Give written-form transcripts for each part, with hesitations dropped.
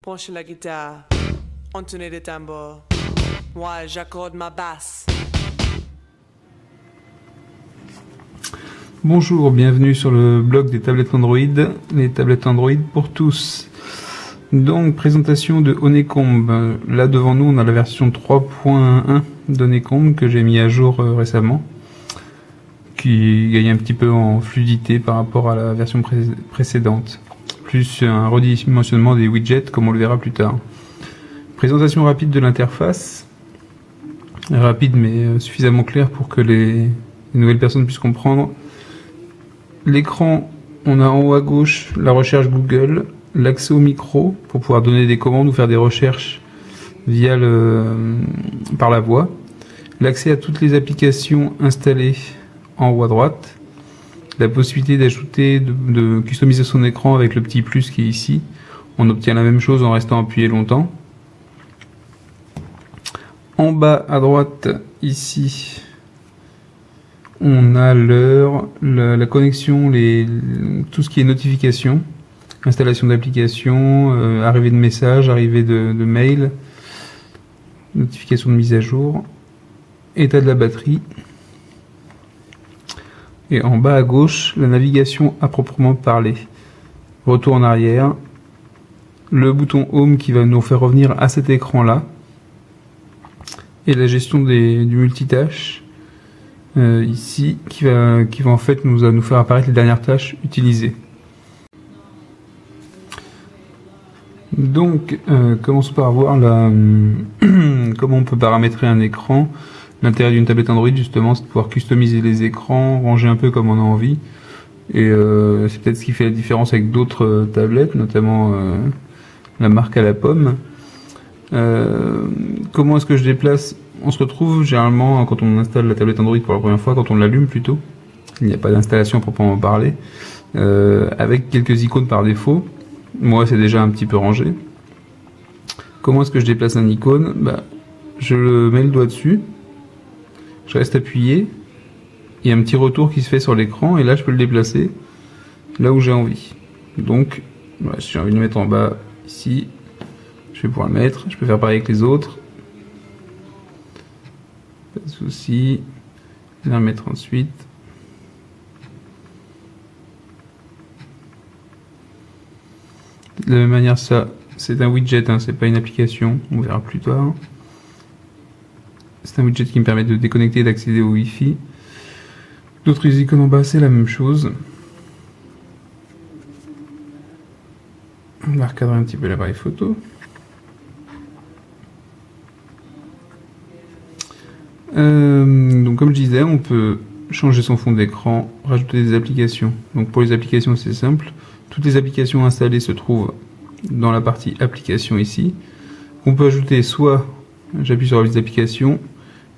Penche la guitare, entonner des tambours. Moi, j'accorde ma basse. Bonjour, bienvenue sur le blog des tablettes Android, les tablettes Android pour tous. Donc, présentation de Honeycomb. Là, devant nous, on a la version 3.1 d'Honeycomb que j'ai mis à jour récemment, qui gagne un petit peu en fluidité par rapport à la version précédente. Plus un redimensionnement des widgets, comme on le verra plus tard. Présentation rapide de l'interface. Rapide, mais suffisamment claire pour que les nouvelles personnes puissent comprendre. L'écran, on a en haut à gauche la recherche Google, l'accès au micro pour pouvoir donner des commandes ou faire des recherches via par la voix, l'accès à toutes les applications installées en haut à droite, la possibilité d'ajouter, de customiser son écran avec le petit plus qui est ici. On obtient la même chose en restant appuyé longtemps. En bas à droite, ici, on a l'heure, la connexion, tout ce qui est notification, installation d'applications, arrivée de messages, arrivée de mails, notification de mise à jour, état de la batterie. Et en bas à gauche, la navigation à proprement parler. Retour en arrière, le bouton Home qui va nous faire revenir à cet écran-là, et la gestion du multitâche. Ici, qui va en fait nous faire apparaître les dernières tâches utilisées. Donc, commençons par voir comment on peut paramétrer un écran. L'intérêt d'une tablette Android, justement, c'est de pouvoir customiser les écrans, ranger un peu comme on a envie. Et c'est peut-être ce qui fait la différence avec d'autres tablettes, notamment la marque à la pomme. Comment est-ce que je déplace ? On se retrouve généralement quand on installe la tablette Android pour la première fois, quand on l'allume plutôt, il n'y a pas d'installation à proprement parler, avec quelques icônes par défaut. Moi c'est déjà un petit peu rangé. Comment est-ce que je déplace un icône ? Je mets le doigt dessus, je reste appuyé, il y a un petit retour qui se fait sur l'écran et là je peux le déplacer là où j'ai envie. Donc voilà, si j'ai envie de le mettre en bas ici, je vais pouvoir le mettre, je peux faire pareil avec les autres. Pas de souci. Je vais la mettre ensuite. De la même manière, ça, c'est un widget, hein, c'est pas une application. On verra plus tard. C'est un widget qui me permet de déconnecter et d'accéder au Wi-Fi. D'autres icônes en bas, c'est la même chose. On va recadrer un petit peu l'appareil photo. Donc comme je disais, on peut changer son fond d'écran, rajouter des applications. Donc pour les applications, c'est simple. Toutes les applications installées se trouvent dans la partie applications ici. On peut ajouter soit, j'appuie sur la liste d'applications,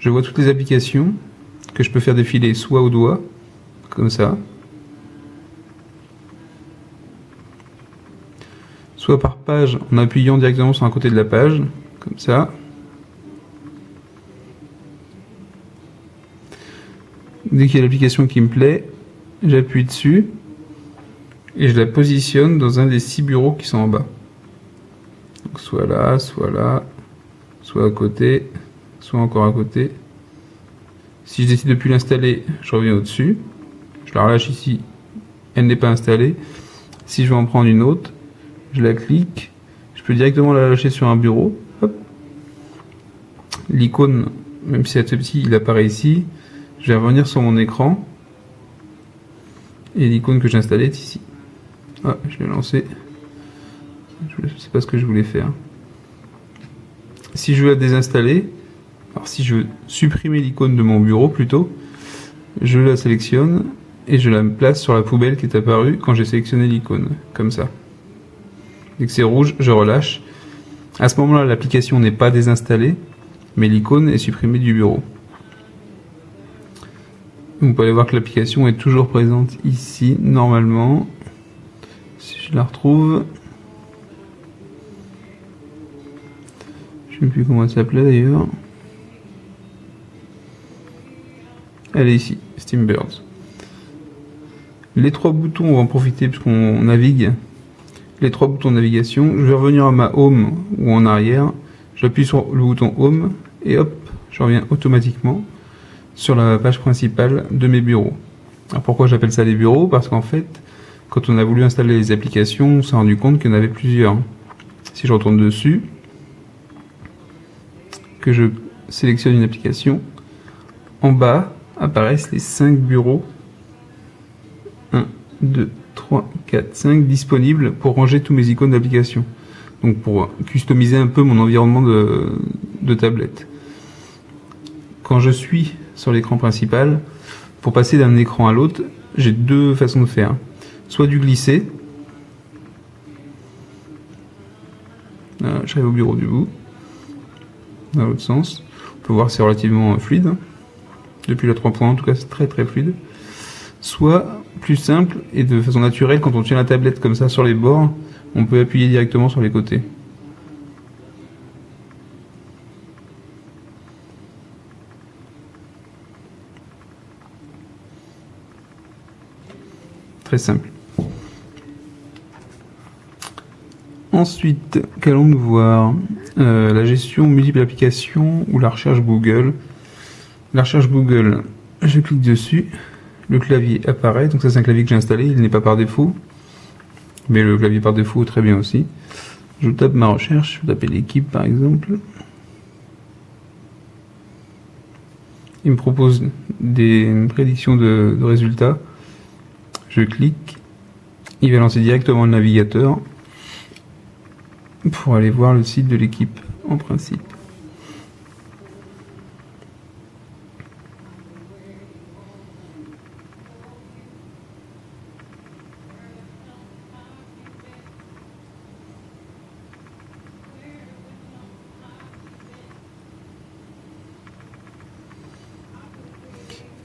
je vois toutes les applications que je peux faire défiler soit au doigt, comme ça, soit par page en appuyant directement sur un côté de la page, comme ça. Dès qu'il y a l'application qui me plaît, j'appuie dessus et je la positionne dans un des 6 bureaux qui sont en bas. Donc soit là, soit à côté, soit encore à côté. Si je décide de ne plus l'installer, je reviens au-dessus. Je la relâche ici, elle n'est pas installée. Si je veux en prendre une autre, je la clique. Je peux directement la lâcher sur un bureau. L'icône, même si elle est tout petit, il apparaît ici. Je vais revenir sur mon écran et l'icône que j'ai installée est ici. Ah, je l'ai lancé. Je sais pas ce que je voulais faire. Si je veux la désinstaller, alors si je veux supprimer l'icône de mon bureau plutôt, je la sélectionne et je la place sur la poubelle qui est apparue quand j'ai sélectionné l'icône, comme ça. Dès que c'est rouge, je relâche. À ce moment-là, l'application n'est pas désinstallée, mais l'icône est supprimée du bureau. Vous pouvez aller voir que l'application est toujours présente ici, normalement. Si je la retrouve. Je ne sais plus comment elle s'appelait d'ailleurs. Elle est ici, Steambirds. Les 3 boutons, on va en profiter puisqu'on navigue. les 3 boutons de navigation. Je vais revenir à ma home ou en arrière. J'appuie sur le bouton home et hop, je reviens automatiquement sur la page principale de mes bureaux. Alors pourquoi j'appelle ça les bureaux? Parce qu'en fait, quand on a voulu installer les applications, on s'est rendu compte qu'il y en avait plusieurs. Si je retourne dessus, que je sélectionne une application, en bas apparaissent les 5 bureaux. 1, 2, 3, 4, 5 disponibles pour ranger tous mes icônes d'application. Donc pour customiser un peu mon environnement de tablette. Quand je suis sur l'écran principal, pour passer d'un écran à l'autre, j'ai 2 façons de faire. Soit du glisser. J'arrive au bureau du bout. Dans l'autre sens. On peut voir que c'est relativement fluide. Depuis la 3.1, en tout cas, c'est très très fluide. Soit plus simple et de façon naturelle, quand on tient la tablette comme ça sur les bords, on peut appuyer directement sur les côtés. Très simple. Ensuite, qu'allons-nous voir? La gestion multiples applications ou la recherche Google. La recherche Google, je clique dessus, le clavier apparaît, donc ça c'est un clavier que j'ai installé, il n'est pas par défaut, mais le clavier par défaut est très bien aussi. Je tape ma recherche, je vais taper l'équipe par exemple. Il me propose des prédictions de résultats. Je clique, il va lancer directement le navigateur pour aller voir le site de l'équipe en principe.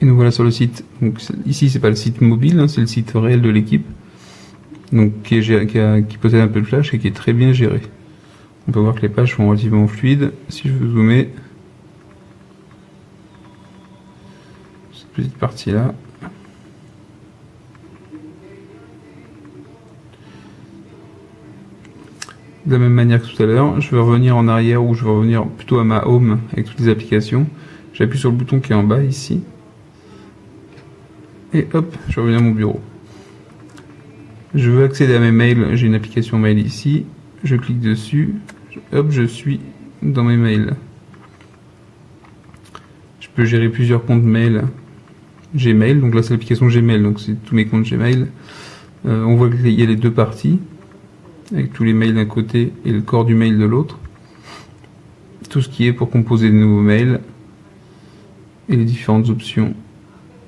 Et nous voilà sur le site. Donc, ici, c'est pas le site mobile, hein, c'est le site réel de l'équipe. Donc, qui possède un peu de flash et qui est très bien géré. On peut voir que les pages sont relativement fluides. Si je veux zoomer, cette petite partie-là. De la même manière que tout à l'heure, je vais revenir en arrière ou je vais revenir plutôt à ma home avec toutes les applications. J'appuie sur le bouton qui est en bas ici. Et hop, je reviens à mon bureau. Je veux accéder à mes mails, j'ai une application mail ici. Je clique dessus. Hop, je suis dans mes mails. Je peux gérer plusieurs comptes mail. Gmail, donc là c'est l'application Gmail, donc c'est tous mes comptes Gmail. On voit qu'il y a les 2 parties, avec tous les mails d'un côté et le corps du mail de l'autre. Tout ce qui est pour composer de nouveaux mails et les différentes options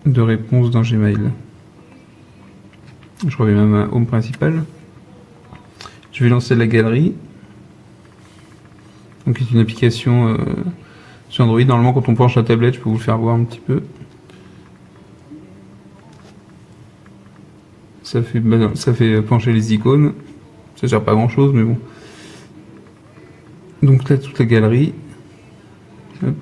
de réponse dans Gmail. Je reviens à ma home principale. Je vais lancer la galerie. Donc c'est une application sur Android. Normalement quand on penche la tablette, je peux vous le faire voir un petit peu. Ça fait pencher les icônes. Ça sert pas à grand chose mais bon. Donc là toute la galerie. Hop.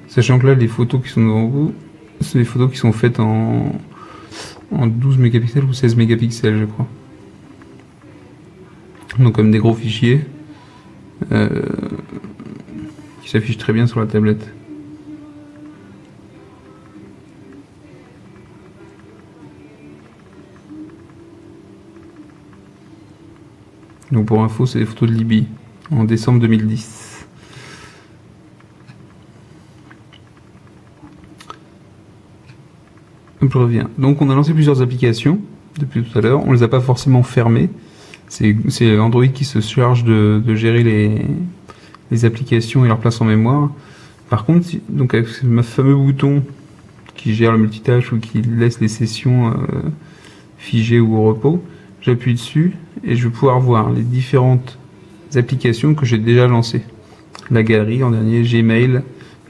Sachant que là, les photos qui sont devant vous, c'est des photos qui sont faites en 12 mégapixels ou 16 mégapixels, je crois. Donc comme des gros fichiers qui s'affichent très bien sur la tablette. Donc pour info, c'est des photos de Libye en décembre 2010. Je reviens. Donc on a lancé plusieurs applications depuis tout à l'heure. On les a pas forcément fermées. C'est Android qui se charge de gérer les applications et leur place en mémoire. Par contre, donc avec ce fameux bouton qui gère le multitâche ou qui laisse les sessions figées ou au repos, j'appuie dessus et je vais pouvoir voir les différentes applications que j'ai déjà lancées. La galerie en dernier, Gmail,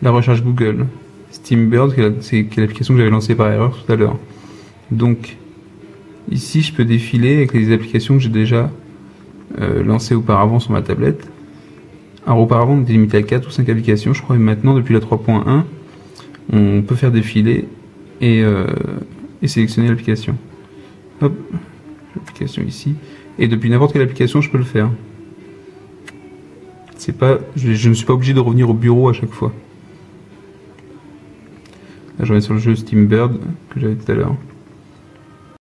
la recherche Google. Steambird, c'est l'application que j'avais lancée par erreur tout à l'heure. Donc, ici, je peux défiler avec les applications que j'ai déjà lancées auparavant sur ma tablette. Alors, auparavant, on était limité à 4 ou 5 applications, je crois, et maintenant, depuis la 3.1, on peut faire défiler et sélectionner l'application. Hop, l'application ici. Et depuis n'importe quelle application, je peux le faire. C'est pas, je ne suis pas obligé de revenir au bureau à chaque fois. Là, je reviens sur le jeu Steambird que j'avais tout à l'heure.